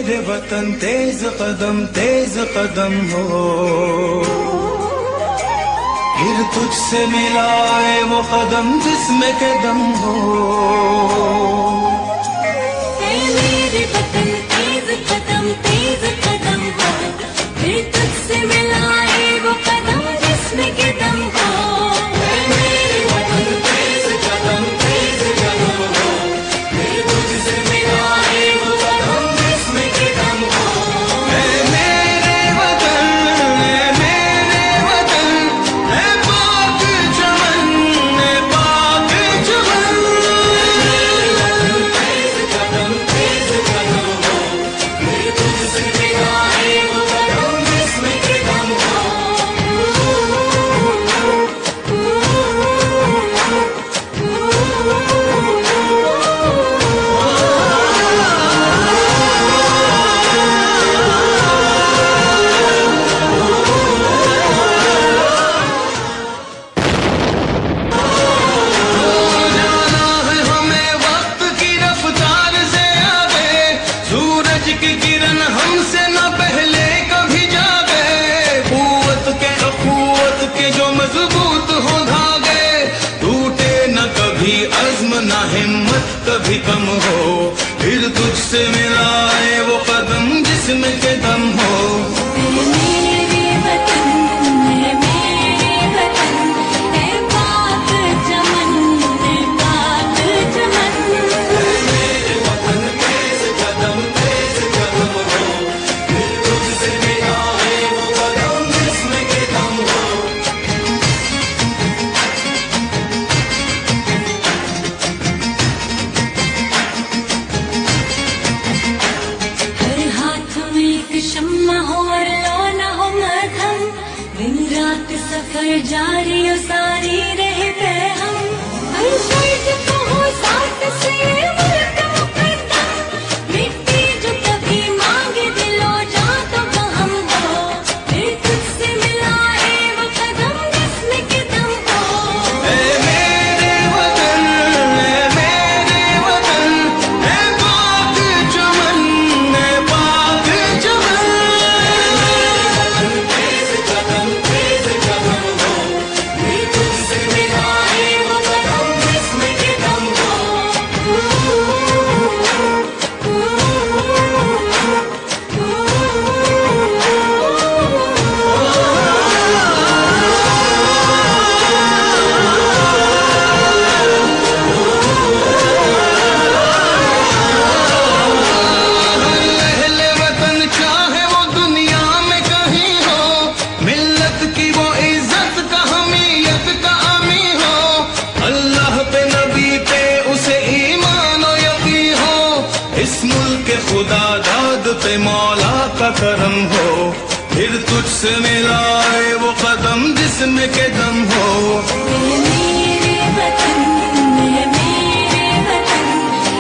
मेरे वतन तेज कदम हो, फिर तुझसे मिलाए वो कदम जिसमें के दम हो। मेरे वतन तेज कदम हो, फिर तुझसे मिलाए वो कदम जिसमें के दम हो। मेरे वतन तेज कदम हो, फिर तुझसे मिलाए वो कदम जिसमें के दम हो। मेरे वतन है पाक चमन, है पाक चमन। तेज कदम हो, फिर तुझसे मिलाए वो कदम जिसमें के दम हो। जाना है हमें वक्त की रफ्तार से आगे, सूरज की किरण हमसे न पहले कभी जागे। कुव्वत के जो मजबूत हो धागे, टूटे न कभी अज़्म न हिम्मत कभी कम हो। फिर तुझसे मिलाए वो कदम जिसमें के दम हो। मेरे वतन है पाक चमन, है पाक चमन। मेरे वतन तेज कदम हो, फिर तुझसे मिलाए वो कदम जिसमें के दम हो। हर हाथ में एक शम्मा हो और लौना हो मरहम, दिन रात सफर जारी और सारी रहे बेहम। हर शर्त को हो साथ से मुल्क मुकद्दम, मिट्टी जो कभी मांगे दिलो जा तो हम हो। फिर तुझसे मिलाए वो कदम जिसमें के दम हो। मेरे वतन है पाक चमन, है पाक चमन। तेज कदम हो, फिर तुझसे मिलाए वो कदम जिसमें के दम हो। अहले वतन चाहे वो दुनिया में कहीं हो, मिल्लत की वो इज्जत का हमीयत का अमी हो। अल्लाह पे नबी पे उसे ईमान और यकीन हो, इस मुल्क के खुदा दाद पे मौला का करम हो। फिर तुझसे मिलाए वो कदम जिसमें के दम हो। मेरे वतन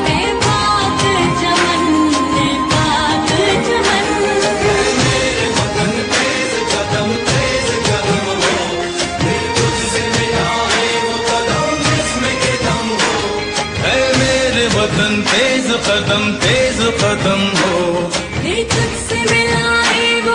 है पाक चमन, है पाक चमन। मेरे वतन तेज कदम हो, फिर तुझसे मिलाए वो कदम जिसमें के दम हो। ऐ मेरे वतन तेज कदम हो, फिर तुझसे मिलाए वो